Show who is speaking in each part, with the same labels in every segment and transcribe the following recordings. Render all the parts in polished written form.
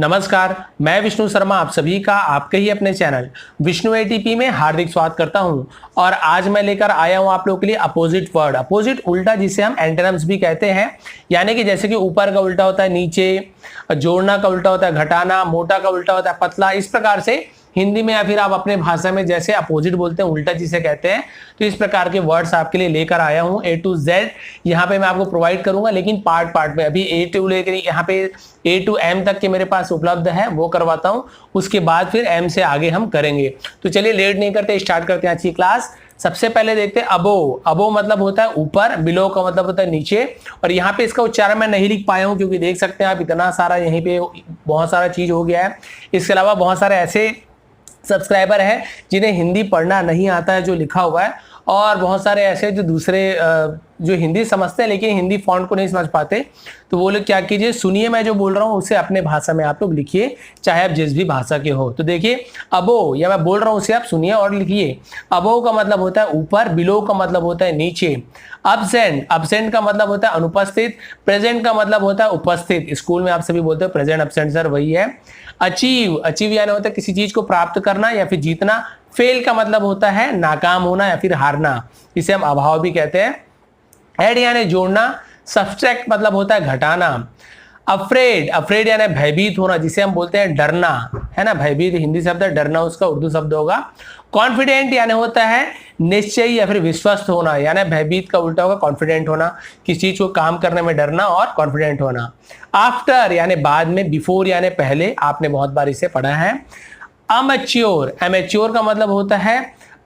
Speaker 1: नमस्कार, मैं विष्णु शर्मा आप सभी का आपके ही अपने चैनल विष्णु एटीपी में हार्दिक स्वागत करता हूं। और आज मैं लेकर आया हूं आप लोगों के लिए अपोजिट वर्ड, अपोजिट उल्टा, जिसे हम एंटोनिम्स भी कहते हैं। यानी कि जैसे कि ऊपर का उल्टा होता है नीचे, जोड़ना का उल्टा होता है घटाना, मोटा का उल्टा होता है पतला। इस प्रकार से हिंदी में या फिर आप अपने भाषा में जैसे अपोजिट बोलते हैं, उल्टा जिसे कहते हैं, तो इस प्रकार के वर्ड्स आपके लिए लेकर आया हूं A to Z। यहाँ पे मैं आपको प्रोवाइड करूंगा, लेकिन पार्ट पार्ट में। अभी A to लेकर यहाँ पे A to M तक के मेरे पास उपलब्ध है, वो करवाता हूं। उसके बाद फिर M से आगे हम करेंगे। तो चलिए लेट नहीं करते, स्टार्ट करते हैं आज की क्लास। सबसे पहले देखते हैं अबो। अबो मतलब होता है ऊपर, बिलो का मतलब होता है नीचे। और यहाँ पे इसका उच्चारण मैं नहीं लिख पाया हूँ, क्योंकि देख सकते हैं आप इतना सारा यहीं पे बहुत सारा चीज हो गया है। इसके अलावा बहुत सारे ऐसे सब्सक्राइबर है जिन्हें हिंदी पढ़ना नहीं आता है जो लिखा हुआ है, और बहुत सारे ऐसे जो दूसरे जो हिंदी समझते हैं लेकिन हिंदी फॉन्ट को नहीं समझ पाते। तो वो लोग क्या कीजिए, सुनिए मैं जो बोल रहा हूँ उसे अपने भाषा में आप लोग लिखिए, चाहे आप जिस भी भाषा के हो। तो देखिए अबो, या मैं बोल रहा हूँ उसे आप सुनिए और लिखिए। अबो का मतलब होता है ऊपर, बिलो का मतलब होता है नीचे। अब्सेंट, अब्सेंट का मतलब होता है अनुपस्थित। प्रेजेंट का मतलब होता है उपस्थित। स्कूल में आप सभी बोलते हो प्रेजेंट एब्सेंट सर, वही है। अचीव, अचीव यानी होता है किसी चीज को प्राप्त करना या फिर जीतना। फेल का मतलब होता है नाकाम होना या फिर हारना, इसे हम अभाव भी कहते हैं। ऐड यानी जोड़ना। सब्सट्रैक्ट मतलब होता है घटाना। अफ्रेड, अफ्रेड यानी भयभीत होना, जिसे हम बोलते हैं डरना, है ना। भयभीत हिंदी शब्द है, डरना उसका उर्दू शब्द होगा। कॉन्फिडेंट यानी होता है निश्चयी या फिर विश्वस्त होना, यानी भयभीत का उल्टा होगा कॉन्फिडेंट होना, किसी चीज को काम करने में डरना और कॉन्फिडेंट होना। आफ्टर यानी बाद में, बिफोर यानी पहले, आपने बहुत बार इसे पढ़ा है। अमैच्योर, अमैच्योर का मतलब होता है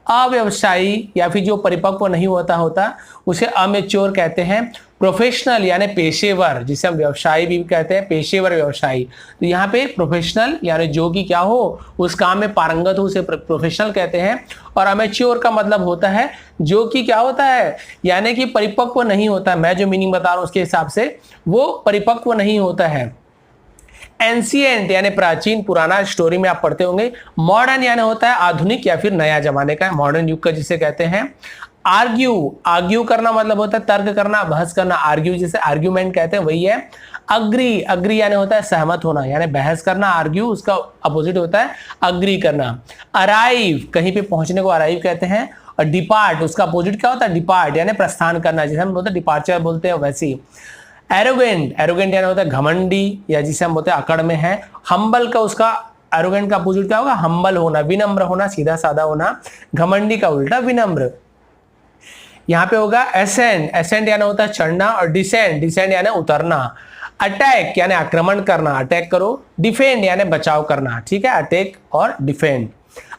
Speaker 1: अव्यवसायी या फिर जो परिपक्व नहीं होता उसे अमैच्योर कहते हैं। प्रोफेशनल यानी पेशेवर, जिसे हम व्यवसायी भी कहते हैं, पेशेवर व्यवसायी। तो यहाँ पे प्रोफेशनल यानी जो कि क्या हो, उस काम में पारंगत हो, उसे प्रोफेशनल कहते हैं। और अमैच्योर का मतलब होता है जो कि क्या होता है, यानी कि परिपक्व नहीं होता। मैं जो मीनिंग बता रहा हूं उसके हिसाब से वो परिपक्व नहीं होता है। एंशिएंट यानी प्राचीन, पुराना, स्टोरी में आप पढ़ते होंगे। मॉडर्न यानी होता है आधुनिक या फिर नया जमाने का, मॉडर्न युग का जिसे कहते हैं। आर्ग्यू, आर्ग्यू करना मतलब होता है तर्क करना, बहस करना। आर्ग्यू जिसे आर्ग्यूमेंट कहते हैं, वही है। अग्री, अग्री यानी होता है सहमत होना, यानी बहस करना। आर्ग्यू उसका अपोजिट होता है अग्री करना। अराइव, कहीं पे पहुंचने को अराइव कहते हैं। और डिपार्ट, उसका अपोजिट क्या होता है डिपार्ट, यानी प्रस्थान करना, जिसे हम बोलते हैं डिपार्चर बोलते हैं, वैसी। एरोगेंट, एरोगेंट यानी होता है घमंडी, या जिसे हम बोलते हैं अकड़ में है। हम्बल का, उसका एरोगेंट का अपोजिट क्या होगा, हम्बल होना, विनम्र होना, सीधा साधा होना। घमंडी का उल्टा विनम्र। यहाँ पे होगा एसेंड, एसेंड यानी होता है चढ़ना। और डिसेंड, डिसेंड यानी उतरना। अटैक यानी आक्रमण करना, अटैक करो। डिफेंड यानी बचाव करना, ठीक है, अटैक और डिफेंड।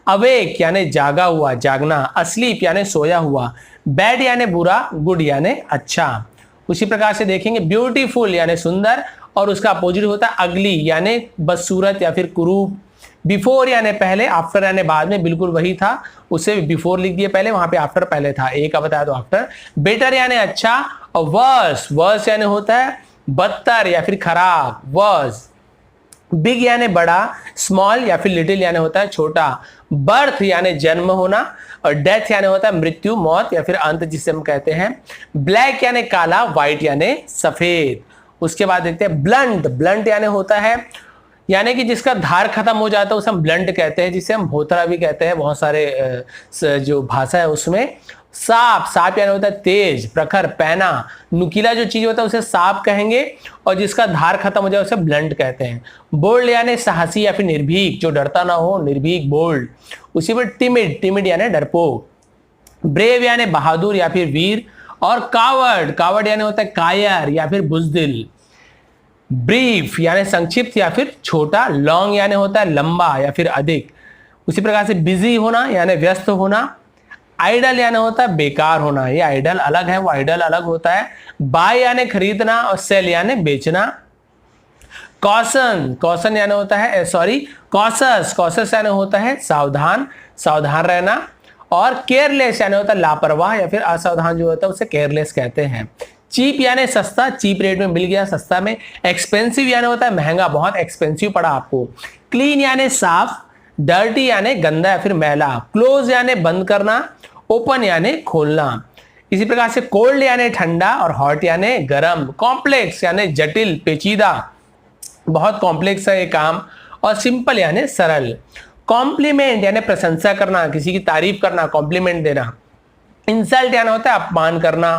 Speaker 1: अवेक यानी जागा हुआ, जागना। अस्लीप यानी सोया हुआ। बैड यानी बुरा, गुड यानी अच्छा। उसी प्रकार से देखेंगे ब्यूटीफुल यानी सुंदर, और उसका अपोजिट होता है अगली यानी बदसूरत या फिर कुरूप। बिफोर यानी पहले, आफ्टर यानी बाद में, बिल्कुल वही था, उसे बिफोर लिख दिया पहले, वहां पे आफ्टर पहले था, एक का बताया तो आफ्टर। बेटर यानी अच्छा। और वर्स, वर्स यानी होता है बदतर या फिर खराब, वर्स। बिग यानी बड़ा। स्मॉल या फिर लिटिल यानी होता है छोटा। बर्थ यानी जन्म होना। और डेथ यानी होता है मृत्यु, मौत या फिर अंत, जिसे हम कहते हैं। ब्लैक यानी काला, व्हाइट यानी सफेद। उसके बाद देखते हैं ब्लंट, ब्लंट यानी होता है यानी कि जिसका धार खत्म हो जाता है उसे हम ब्लंट कहते हैं, जिसे हम भोतरा भी कहते हैं, बहुत सारे जो भाषा है उसमें। साप, साप यानी होता है तेज, प्रखर, पैना, नुकीला जो चीज होता है उसे साप कहेंगे, और जिसका धार खत्म हो जाए उसे ब्लंट कहते हैं। बोल्ड यानी साहसी या फिर निर्भीक, जो डरता ना हो, निर्भीक, बोल्ड। उसी पर टिमिड, टिमिड यानी डरपोक। ब्रेव यानी बहादुर या फिर वीर। और कावर्ड, कावर्ड यानी होता है कायर या फिर बुजदिल। ब्रीफ यानी संक्षिप्त या फिर छोटा। लॉन्ग यानी होता है लंबा या फिर अधिक। उसी प्रकार से बिजी होना यानी व्यस्त होना। आइडल यानी होता है बेकार होना, ये आइडल अलग है, वो आइडल अलग होता है। बाय यानी खरीदना, और सेल यानी बेचना। कॉशन, कॉशन यानी होता है कॉशस, कॉशस यानी होता है सावधान, सावधान रहना। और केयरलेस यानी होता है लापरवाह या फिर असावधान जो होता है उसे केयरलेस कहते हैं। चीप यानी सस्ता, चीप रेट में मिल गया, सस्ता में। एक्सपेंसिव यानी होता है महंगा, बहुत एक्सपेंसिव पड़ा आपको। क्लीन यानी साफ। डर्टी यानी गंदा या फिर मैला। क्लोज यानी बंद करना। ओपन यानी खोलना। इसी प्रकार से कोल्ड यानी ठंडा, और हॉट यानी गर्म। कॉम्प्लेक्स यानी जटिल, पेचीदा। बहुत कॉम्प्लेक्स है ये काम। और सिंपल यानी सरल। कॉम्प्लीमेंट यानी प्रशंसा करना, किसी की तारीफ करना, कॉम्प्लीमेंट देना। इंसल्ट यानी होता है अपमान करना।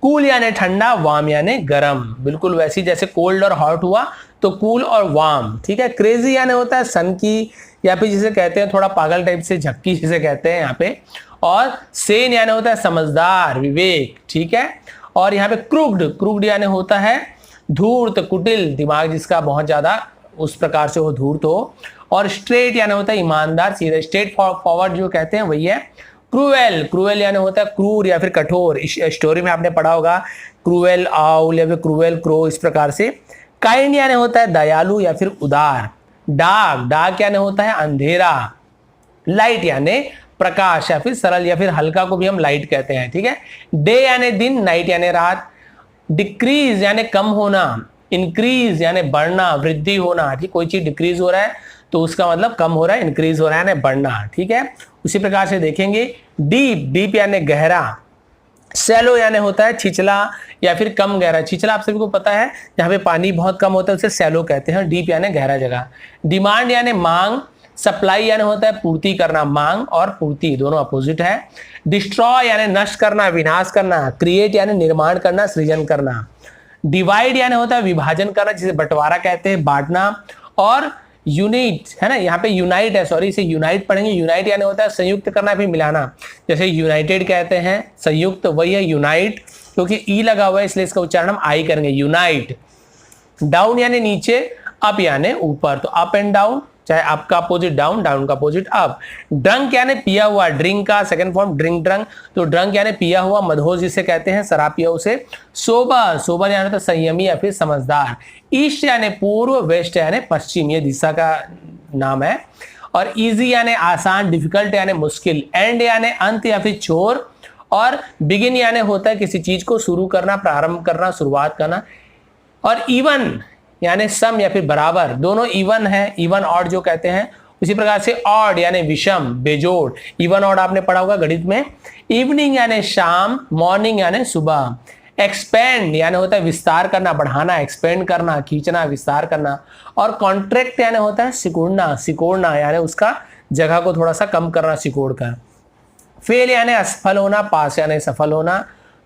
Speaker 1: कूल यानी ठंडा, वार्म यानी गर्म, बिल्कुल वैसी जैसे कोल्ड और हॉट हुआ तो कूल और वार्म, ठीक है। क्रेजी यानी होता है सन की, या फिर जिसे कहते हैं थोड़ा पागल टाइप से, झक्की जिसे कहते हैं यहाँ पे। और सेन यानी होता है समझदार, विवेक, ठीक है। और यहाँ पे क्रूक्ड, क्रूक्ड यानी होता है धूर्त, कुटिल, दिमाग जिसका बहुत ज्यादा उस प्रकार से हो, धूर्त हो। और स्ट्रेट यानी होता है ईमानदार, सीधा, स्ट्रेट फॉरवर्ड जो कहते हैं वही है। क्रूएल, क्रूएल यानी होता है क्रूर या फिर कठोर, इस स्टोरी में आपने पढ़ा होगा क्रूएल आउल या फिर क्रूएल क्रो, इस प्रकार से। काइंड यानी होता है दयालु या फिर उदार। डार्क, डार्क यानी होता है अंधेरा। लाइट यानी प्रकाश या फिर सरल या फिर हल्का को भी हम लाइट कहते हैं, ठीक है। डे यानी दिन, नाइट यानी रात। डिक्रीज यानी कम होना, इंक्रीज यानी बढ़ना, वृद्धि होना, ठीक। कोई चीज डिक्रीज हो रहा है तो उसका मतलब कम हो रहा है, इंक्रीज हो रहा है यानी बढ़ना, ठीक है। उसी प्रकार से देखेंगे डीप, डीप यानी गहरा। सैलो यानी होता है छिछला या फिर कम गहरा। छिछला आप सभी को पता है, जहां पे पानी बहुत कम होता है उसे सैलो कहते हैं। डीप यानी गहरा जगह। डिमांड यानी मांग। सप्लाई यानी होता है पूर्ति करना, मांग और पूर्ति दोनों अपोजिट है। डिस्ट्रॉय यानी नष्ट करना, विनाश करना। क्रिएट यानी निर्माण करना, सृजन करना। डिवाइड यानी होता है विभाजन करना, जिसे बंटवारा कहते हैं, बांटना। और यूनिट है ना, यहाँ पे यूनाइट है, सॉरी इसे यूनाइट पढ़ेंगे। यूनाइट यानी होता है संयुक्त करना फिर मिलाना, जैसे यूनाइटेड कहते हैं संयुक्त, वही है यूनाइट, क्योंकि ई लगा हुआ है इसलिए इसका उच्चारण हम आई करेंगे, यूनाइट। डाउन यानी नीचे, अप यानी ऊपर, तो अप एंड डाउन, चाहे अप का अपोजिट डाउन, डाउन का अपोजिट अप। ड्रंक यानी पिया हुआ, ड्रिंक का सेकंड फॉर्म ड्रिंक, ड्रंक, तो ड्रंक यानी पिया हुआ, मदहोश जिसे कहते हैं, शराब पिया उसे। सोबर, सोबर यानी तो संयमी या फिर समझदार। ईस्ट यानी पूर्व, वेस्ट यानी पश्चिम, ये दिशा का नाम है। और इजी यानी आसान, डिफिकल्ट यानी मुश्किल। एंड यानी अंत या फिर छोर। और बिगिन यानी होता है किसी चीज को शुरू करना, प्रारंभ करना, शुरुआत करना। और इवन यानी सम या फिर बराबर, दोनों इवन है, इवन ऑड जो कहते हैं। उसी प्रकार से ऑड यानी विषम, बेजोड़, इवन ऑड आपने पढ़ा होगा गणित में। इवनिंग यानी शाम, मॉर्निंग यानी सुबह। एक्सपेंड यानी होता है विस्तार करना, बढ़ाना, एक्सपेंड करना, खींचना, विस्तार करना। और कॉन्ट्रैक्ट यानी होता है सिकुड़ना, सिकोड़ना यानी उसका जगह को थोड़ा सा कम करना, सिकोड़ कर। फेल यानी असफल होना, पास यानी सफल होना।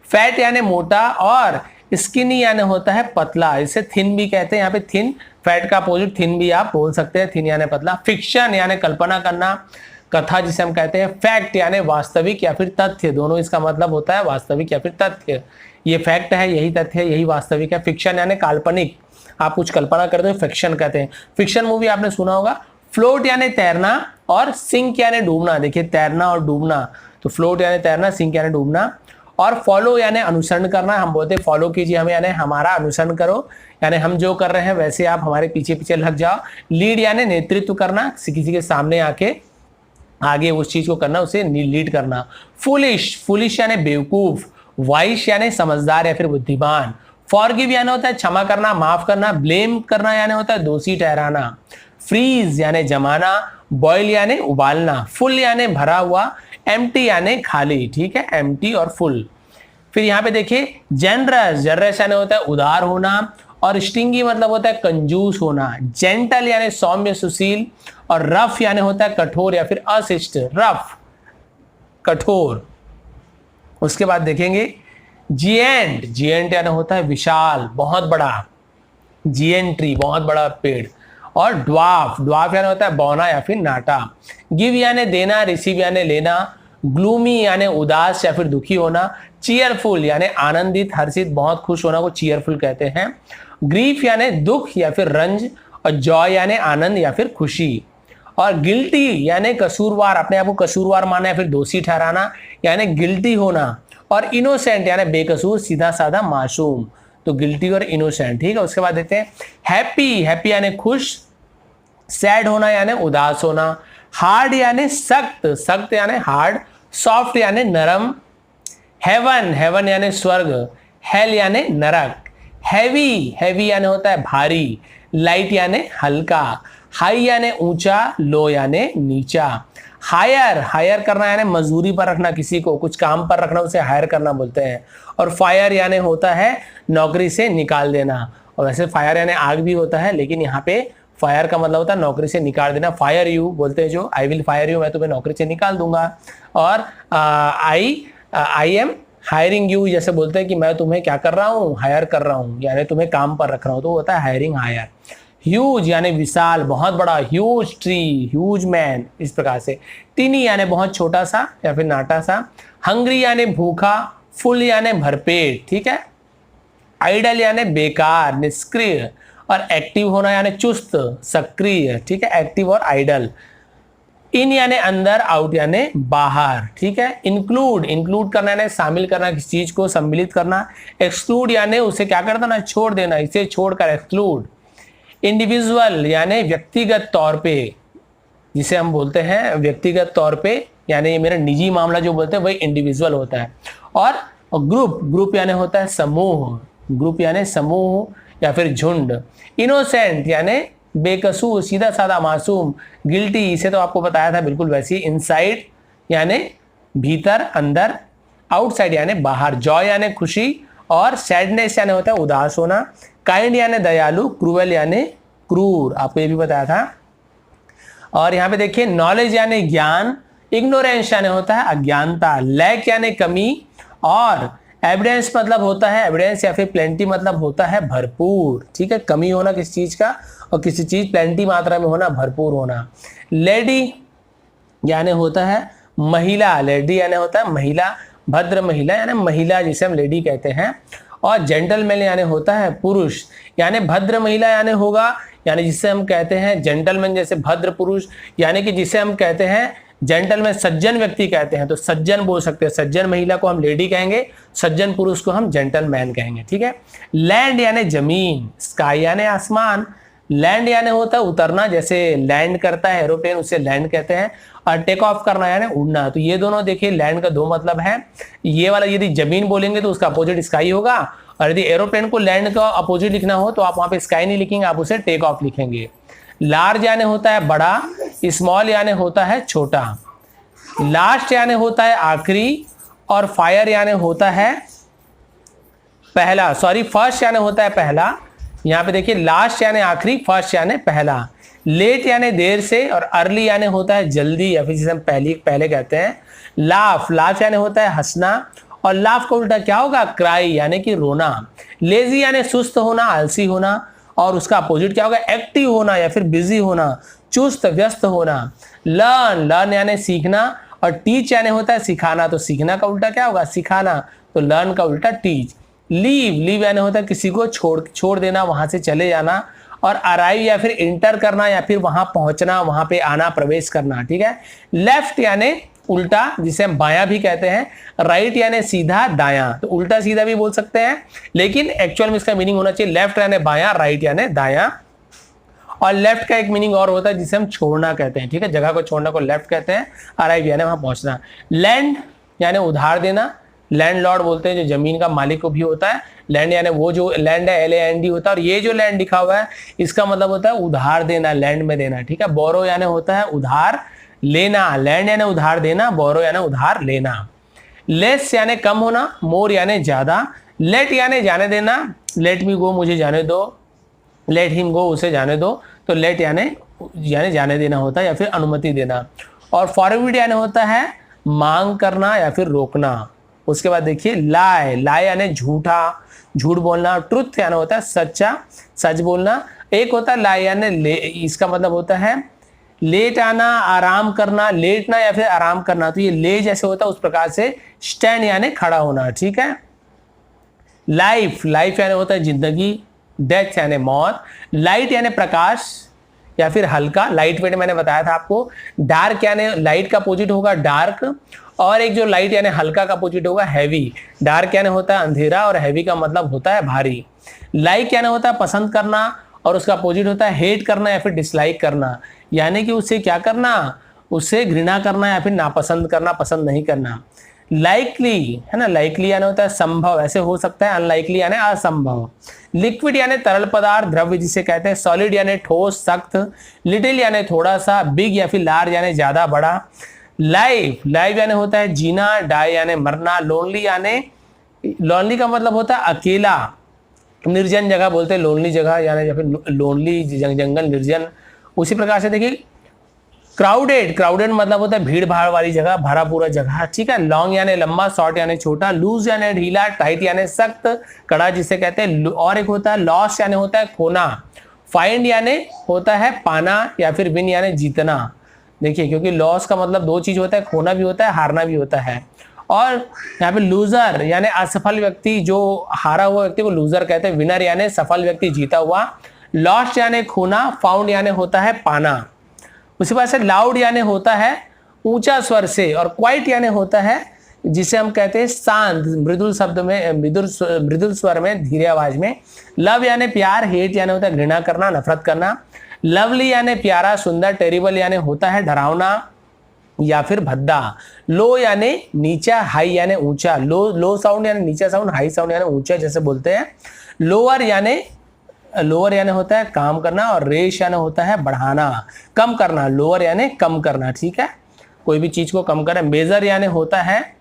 Speaker 1: फैट यानी मोटा। और स्किनी यानी होता है पतला, इसे थिन भी कहते हैं, यहाँ पे थिन, फैट का अपोजिट थिन भी आप बोल सकते हैं, थिन यानी पतला। फिक्शन यानी कल्पना करना, कथा जिसे हम कहते हैं। फैक्ट यानी वास्तविक या फिर तथ्य, दोनों इसका मतलब होता है वास्तविक या फिर तथ्य। ये फैक्ट है, यही तथ्य है, यही वास्तविक है। फिक्शन यानी काल्पनिक, आप कुछ कल्पना करते हो, फिक्शन कहते हैं। फिक्शन मूवी आपने सुना होगा। फ्लोट यानी तैरना। और सिंक यानी डूबना, देखिए तैरना और डूबना, तो फ्लोट यानी तैरना, सिंक यानी डूबना। और फॉलो यानी अनुसरण करना, हम बोलते हैं फॉलो कीजिए हमें, यानी हमारा अनुसरण करो, यानी हम जो कर रहे हैं वैसे आप हमारे पीछे पीछे लग जाओ। लीड यानी नेतृत्व करना, किसी के सामने आके आगे उस चीज को करना, उसे लीड करना। फुलिश, फुलिश यानी बेवकूफ। वाइश यानी समझदार या फिर बुद्धिमान। फॉरगिव यानी होता है क्षमा करना, माफ करना। ब्लेम करना यानी होता है दोषी ठहराना। फ्रीज यानी जमाना। बॉयल यानी उबालना। फुल यानी भरा हुआ। एम्प्टी यानी खाली, ठीक है, एम्प्टी और फुल। फिर यहाँ पे देखिए जेनरस, जेनरस यानी होता है उदार होना। और स्टिंगी मतलब होता है कंजूस होना। जेंटल यानी सौम्य, सुशील। और रफ यानी होता है कठोर या फिर अशिष्ट, रफ, कठोर। उसके बाद देखेंगे जिएंट, जिएंट यानी होता है विशाल, बहुत बड़ा, जिएंट्री, बहुत बड़ा पेड़। और ड्वार्फ, ड्वार्फ यानी होता है बौना या फिर नाटा। गिव यानी देना, रिसीव यानी लेना। ग्लूमी यानी उदास या फिर दुखी होना। चीयरफुल यानी आनंदित, हर्षित, बहुत खुश होना को चीयरफुल कहते हैं। ग्रीफ यानी दुख या फिर रंज। और जॉय यानी आनंद या फिर खुशी। और गिल्टी यानी कसूरवार, अपने आप को कसूरवार माना या फिर दोषी ठहराना, यानी गिल्टी होना। और इनोसेंट यानी बेकसूर, सीधा साधा, मासूम, तो गिल्टी और इनोसेंट, ठीक है। उसके बाद देखते हैं हैप्पी, हैप्पी यानी खुश। सैड होना यानी उदास होना। हार्ड यानी सख्त, सख्त यानी हार्ड। सॉफ्ट यानी नरम। हेवन, हेवन यानी स्वर्ग। हेल यानी नरक। हैवी, हैवी यानी होता है भारी। लाइट यानी हल्का। हाई यानी ऊंचा, लो यानी नीचा। हायर, हायर करना यानी मजदूरी पर रखना, किसी को कुछ काम पर रखना उसे हायर करना बोलते हैं। और फायर यानी होता है नौकरी से निकाल देना। और वैसे फायर यानी आग भी होता है, लेकिन यहाँ पे फायर का मतलब होता है नौकरी से निकाल देना। फायर यू बोलते हैं जो, आई विल फायर यू, मैं तुम्हें नौकरी से निकाल दूंगा। और आई एम हायरिंग यू, जैसे बोलते हैं कि मैं तुम्हें क्या कर रहा हूँ, हायर कर रहा हूँ, यानी तुम्हें काम पर रख रहा हूँ, तो होता है हायरिंग, हायर। ह्यूज यानी विशाल, बहुत बड़ा, ह्यूज ट्री, ह्यूज मैन, इस प्रकार से। टीनी यानी बहुत छोटा सा या फिर नाटा सा। हंग्री यानी भूखा, फुल यानी भरपेट, ठीक है। आइडल यानी बेकार, निष्क्रिय, और एक्टिव होना यानी चुस्त, सक्रिय, ठीक है, एक्टिव और आइडल। इन यानी अंदर, आउट यानी बाहर, ठीक है। इंक्लूड, इंक्लूड करना यानी शामिल करना, किसी चीज को सम्मिलित करना। एक्सक्लूड यानी उसे क्या कर देना, छोड़ देना, इसे छोड़कर, एक्सक्लूड। इंडिविजुअल यानी व्यक्तिगत तौर पे, जिसे हम बोलते हैं व्यक्तिगत तौर पे, यानी ये मेरा निजी मामला जो बोलते हैं वही इंडिविजुअल होता है। और ग्रुप, ग्रुप यानी होता है समूह, ग्रुप यानी समूह या फिर झुंड। इनोसेंट यानी बेकसूर, सीधा साधा, मासूम। गिल्टी, इसे तो आपको बताया था बिल्कुल वैसी। इनसाइड यानी भीतर, अंदर। आउटसाइड यानी बाहर। जॉय यानी खुशी, और सैडनेस यानी होता है उदास होना। काइंड यानी दयालु, क्रूएल यानी क्रूर, आपको ये भी बताया था। और यहाँ पे देखिए नॉलेज यानी ज्ञान, इग्नोरेंस यानी होता है अज्ञानता, लैक यानी कमी, और एविडेंस मतलब होता है, एविडेंस या फिर प्लेंटी मतलब होता है भरपूर, ठीक है। कमी होना किसी चीज का, और किसी चीज प्लेंटी मात्रा में होना, भरपूर होना। लेडी यानी होता है महिला, लेडी यानी होता है महिला, भद्र महिला यानी महिला जिसे हम लेडी कहते हैं। और जेंटलमैन यानी होता है पुरुष, यानी भद्र महिला यानी होगा, यानी जिसे हम कहते हैं जेंटलमैन, जैसे भद्र पुरुष, यानी कि जिसे हम कहते हैं जेंटलमैन, सज्जन व्यक्ति कहते हैं, तो सज्जन बोल सकते हैं। सज्जन महिला को हम लेडी कहेंगे, सज्जन पुरुष को हम जेंटलमैन कहेंगे, ठीक है। लैंड यानी जमीन, स्काई यानी आसमान। लैंड यानी होता है उतरना, जैसे लैंड करता है एरोप्लेन, उसे लैंड कहते हैं। और टेक ऑफ करना यानी उड़ना। तो ये दोनों देखिए लैंड का दो मतलब है। ये वाला यदि जमीन बोलेंगे तो उसका अपोजिट स्काई होगा, और यदि एरोप्लेन को लैंड का अपोजिट लिखना हो तो आप वहां पे स्काई नहीं लिखेंगे, आप उसे टेक ऑफ लिखेंगे। लार्ज यानी होता है बड़ा, स्मॉल यानी होता है छोटा। लास्ट यानी होता है आखिरी, और फायर यानी होता है पहला, सॉरी फर्स्ट यानी होता है पहला। यहाँ पे देखिए लास्ट यानी आखिरी, फर्स्ट यानी पहला। लेट यानी देर से, और अर्ली यानी होता है जल्दी या फिर जिसे हम पहले कहते हैं। लाफ, लाफ यानी होता है हंसना, और लाफ का उल्टा क्या होगा, क्राई यानी कि रोना। लेजी यानी सुस्त होना, आलसी होना, और उसका अपोजिट क्या होगा, एक्टिव होना या फिर बिजी होना, चुस्त व्यस्त होना। लर्न, लर्न यानी सीखना, और टीच यानी होता है सिखाना, तो सीखना का उल्टा क्या होगा, सिखाना, तो लर्न का उल्टा टीच। लीव, लीव यानी होता है किसी को छोड़ देना, वहां से चले जाना। और अराइव या फिर इंटर करना या फिर वहां पहुंचना, वहां पे आना, प्रवेश करना, ठीक है। लेफ्ट यानी उल्टा, जिसे हम बायां भी कहते हैं। राइट यानी सीधा, दायां, तो उल्टा सीधा भी बोल सकते हैं, लेकिन एक्चुअल में इसका मीनिंग होना चाहिए लेफ्ट यानी बायां, राइट यानी दायां। और लेफ्ट का एक मीनिंग और होता है जिसे हम छोड़ना कहते हैं, ठीक है, जगह को छोड़ना को लेफ्ट कहते हैं। अराइव यानी वहां पहुंचना। लैंड यानी उधार देना, लैंडलॉर्ड बोलते हैं जो जमीन का मालिक को भी होता है। लैंड यानी वो जो लैंड है, LAND होता है, और ये जो लैंड लिखा हुआ है इसका मतलब होता है उधार देना, लैंड में देना, ठीक है। बोरो यानी होता है उधार लेना, लैंड यानी उधार देना, बोरो यानी उधार लेना। लेस यानी कम होना, मोर यानी ज्यादा। लेट यानी जाने देना, लेट मी गो, मुझे जाने दो। लेट हिम गो, उसे जाने दो, तो लेट यानी जाने देना होता है या फिर अनुमति देना। और फॉरवर्ड यानी होता है मांग करना या फिर रोकना। उसके बाद देखिए लाई, लाई यानी झूठा, झूठ बोलना। ट्रुथ यानी होता है सच्चा, सच बोलना। एक होता है लाई यानी इसका मतलब होता है लेट आना, आराम करना, लेटना या फिर आराम करना, तो ये ले जैसे होता है उस प्रकार से स्टैंड यानी खड़ा होना, ठीक है। लाइफ, लाइफ यानी होता है जिंदगी। डेथ यानी मौत। लाइट यानी प्रकाश या फिर हल्का, लाइट वेट मैंने बताया था आपको। डार्क यानी लाइट का अपोजिट होगा डार्क, और एक जो लाइट यानी हल्का का अपोजिट होगा हैवी। डार्क यानी होता है अंधेरा, और हैवी का मतलब होता है भारी। लाइक यानी होता है पसंद करना, और उसका अपोजिट होता है हेट करना या फिर डिसलाइक करना, यानी कि उसे क्या करना, उसे घृणा करना या फिर नापसंद करना, पसंद नहीं करना। लाइकली है ना, लाइकली यानी होता है संभव, ऐसे हो सकता है। अनलाइकली यानी असंभव। लिक्विड यानी तरल पदार्थ, द्रव्य जिसे कहते हैं। सॉलिड यानी ठोस, सख्त। लिटिल यानी थोड़ा सा। बिग या फिर लार्ज यानी ज्यादा, बड़ा। लाइफ, लाइफ यानी होता है जीना। डाई यानी मरना। लोनली यानी, लोनली का मतलब होता है अकेला, निर्जन जगह बोलते हैं, लोनली जगह यानी या फिर लोनली जंगल, निर्जन। उसी प्रकार से देखिए क्राउडेड, क्राउडेड मतलब होता है भीड़ भाड़ वाली जगह, भरा पूरा जगह, ठीक है। लॉन्ग यानी लंबा, शॉर्ट यानी छोटा, लूज यानी ढीला, टाइट यानी सख्त, कड़ा जिसे कहते हैं। और एक होता है लॉस यानी होता है खोना, फाइंड यानी होता है पाना, या फिर विन यानी जीतना। देखिए क्योंकि लॉस का मतलब दो चीज होता है, खोना भी होता है, हारना भी होता है। और यहाँ पे लूजर यानी असफल व्यक्ति, जो हारा हुआ व्यक्ति को लूजर कहते हैं। विनर यानी सफल व्यक्ति, जीता हुआ। लॉस्ट यानी खोना, फाउंड यानी होता है पाना। उसी बात से लाउड यानी होता है ऊंचा स्वर से, और क्वाइट यानी होता है जिसे हम कहते हैं शांत, मृदुल शब्द में, मृदुल स्वर में, धीरे आवाज में। लव यानी प्यार, हेट यानी होता है घृणा करना, नफरत करना। लवली यानी प्यारा, सुंदर। टेरिबल यानी होता है डरावना या फिर भद्दा। लो यानी नीचा, हाई यानी ऊंचा। लो साउंड यानी नीचा साउंड, हाई साउंड यानी ऊंचा जैसे बोलते हैं। लोअर यानी होता है काम करना, और रेश यानी होता है बढ़ाना, कम करना। लोअर यानी कम करना, ठीक है, कोई भी चीज को कम करना। मेजर यानी होता है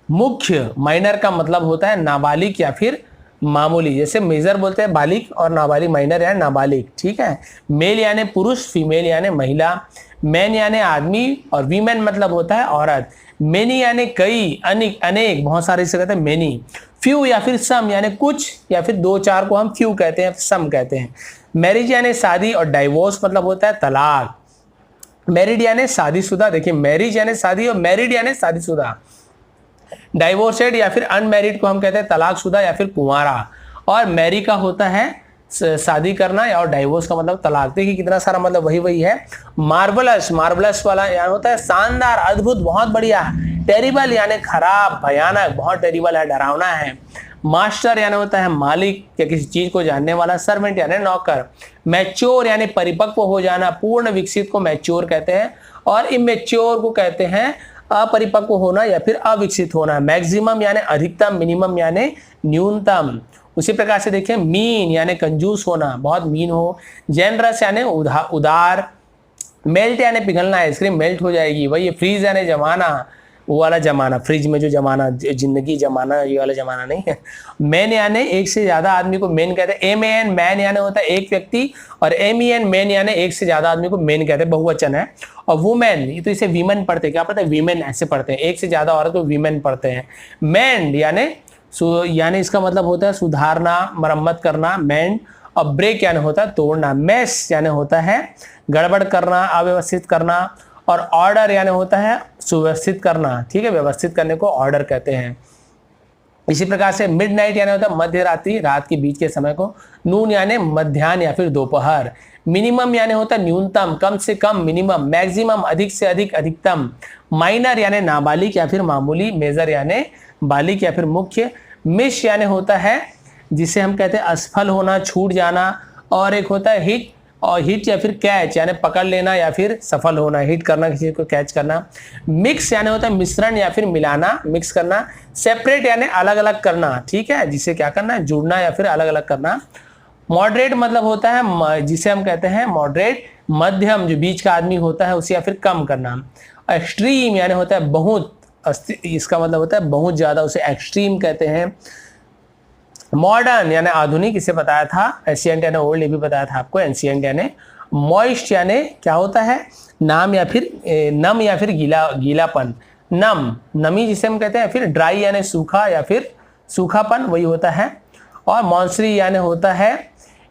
Speaker 1: मुख्य। माइनर का मतलब होता है नाबालिग या फिर मामूली, जैसे मेजर बोलते हैं बालिग और नाबालिग माइनर यानी नाबालिग, ठीक है। मेल यानी पुरुष, फीमेल यानी महिला। मैन यानी आदमी, और वीमेन मतलब होता है औरत। मेनी यानी कई, अनेक, बहुत सारे से कहते हैं मेनी। फ्यू या फिर सम यानी कुछ, या फिर दो चार को हम फ्यू कहते हैं, सम कहते हैं। मैरिज यानी शादी, और डाइवोर्स मतलब होता है तलाक। मैरिड यानी शादीशुदा, देखिए मैरिज यानी शादी और मैरिड यानी शादीशुदा। डाइवोर्सेड या फिर अनमैरिड को हम कहते हैं तलाकशुदा या फिर कुंवारा। और मैरी का होता है शादी करना, और डाइवोर्स का मतलब तलाक। देखिए कितना सारा मतलब वही है। मार्वलस, मार्वलस वाला यानी होता है शानदार, अद्भुत, बहुत बढ़िया। टेरिबल यानी खराब, भयानक, बहुत टेरिबल है, डरावना है। मास्टर यानी होता है मालिक या किसी चीज को जानने वाला। सर्वेंट यानी नौकर। मैच्योर यानी परिपक्व हो जाना, पूर्ण विकसित को मैच्योर कहते हैं, और इमेच्योर को कहते हैं अपरिपक्व होना या फिर अविकसित होना। मैक्सिमम यानी अधिकतम, मिनिमम यानी न्यूनतम। उसी प्रकार से देखिए मीन यानी कंजूस होना, बहुत मीन हो। जेनरस यानी उदार। मेल्ट यानी पिघलना, आइसक्रीम मेल्ट हो जाएगी, वही। फ्रीज यानी जमाना, वो वाला जमाना, फ्रिज में जो जमाना, जिंदगी जमाना, ये वाला जमाना नहीं है। मैन यानी एक से ज्यादा आदमी को मैन कहते हैं। एम मैन यानी होता है एक व्यक्ति, और मैन यानी एक से ज्यादा आदमी को मैन कहते हैं, बहुवचन है। और वुमेन, ये तो इसे वीमेन पढ़ते हैं, क्या पढ़ते हैं, वीमेन ऐसे पढ़ते हैं, एक से ज्यादा औरत को वीमेन पढ़ते हैं। मैंड यानी इसका मतलब होता है सुधारना, मरम्मत करना, मैंड। और ब्रेक यानी होता है तोड़ना। मेस यानी होता है गड़बड़ करना, अव्यवस्थित करना। और ऑर्डर यानी होता है सुव्यवस्थित करना, ठीक है, व्यवस्थित करने को ऑर्डर कहते हैं। इसी प्रकार से मिडनाइट यानी होता है मध्य रात्रि, रात के बीच के समय को। नून यानी मध्याह्न या फिर दोपहर। मिनिमम यानी होता है न्यूनतम, कम से कम, मिनिमम। मैक्सिमम अधिक से अधिक, अधिकतम। माइनर यानी नाबालिग या फिर मामूली। मेजर यानी बालिग या फिर मुख्य। मिस यानी होता है जिसे हम कहते हैं असफल होना, छूट जाना। और एक होता है हिट, और हिट या फिर कैच यानी पकड़ लेना या फिर सफल होना, हिट करना, किसी को कैच करना। मिक्स यानी होता है मिश्रण या फिर मिलाना, मिक्स करना। सेपरेट यानी अलग अलग करना, ठीक है, जिसे क्या करना है, जुड़ना या फिर अलग अलग करना। मॉडरेट मतलब होता है जिसे हम कहते हैं मॉडरेट, मध्यम, जो बीच का आदमी होता है उसे, या फिर कम करना। एक्सट्रीम यानी होता है बहुत, इसका मतलब होता है बहुत ज्यादा, उसे एक्सट्रीम कहते हैं। मॉडर्न यानी आधुनिक, इसे बताया था। एशियंट यानी ओल्ड, ये भी बताया था आपको। एंशियंट यानी। मॉइस्ट यानी क्या होता है, नाम या फिर नम या फिर गीलापन। नमी जिसे हम कहते हैं। फिर ड्राई यानी सूखा या फिर सूखापन, वही होता है। और मॉन्सरी यानी होता है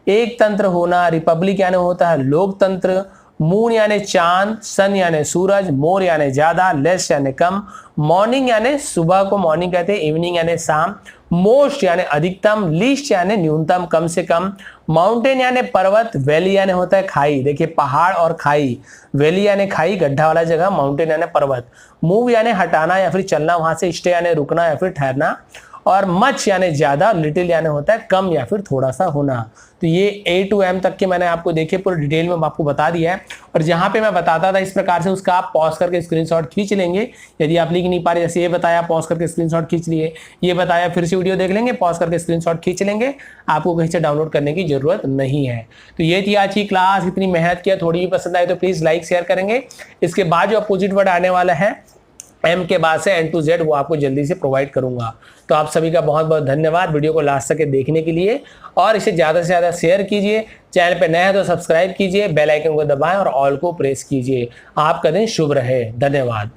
Speaker 1: एक तंत्र होना। रिपब्लिक यानी होता है लोकतंत्र। मून यानी चांद। सन यानी सूरज। मोर यानी ज्यादा। लेस यानी कम। मॉर्निंग यानी सुबह को मॉर्निंग कहते हैं। इवनिंग यानी शाम। मोस्ट यानी अधिकतम। लीस्ट यानी न्यूनतम, कम से कम। माउंटेन यानी पर्वत। वैली यानी होता है खाई, देखिए पहाड़ और खाई। वैली यानी खाई, गड्ढा वाला जगह। माउंटेन यानी पर्वत। मूव यानी हटाना या फिर चलना वहां से। स्टे यानी रुकना या फिर ठहरना। और मच यानी ज्यादा। लिटिल यानी होता है कम या फिर थोड़ा सा होना। तो ये A to M तक के मैंने आपको देखिए पूरे डिटेल में आपको बता दिया है। और जहां पे मैं बताता था इस प्रकार से, उसका आप पॉज करके स्क्रीनशॉट खींच लेंगे। यदि आप लिख नहीं पा रहे, जैसे ये बताया पॉज करके स्क्रीनशॉट खींच लिए, ये बताया फिर से वीडियो देख लेंगे, पॉज करके स्क्रीनशॉट खींच लेंगे, आपको कहीं से डाउनलोड करने की जरूरत नहीं है। तो ये थी आज की क्लास। इतनी मेहनत किया, थोड़ी भी पसंद आए तो प्लीज लाइक शेयर करेंगे। इसके बाद जो अपोजिट वर्ड आने वाला है M के बाद से N to Z वो आपको जल्दी से प्रोवाइड करूंगा। तो आप सभी का बहुत बहुत धन्यवाद वीडियो को लास्ट तक देखने के लिए, और इसे ज़्यादा से ज़्यादा शेयर कीजिए। चैनल पे नए हैं तो सब्सक्राइब कीजिए, बेल आइकन को दबाएं और ऑल को प्रेस कीजिए। आपका दिन शुभ रहे। धन्यवाद।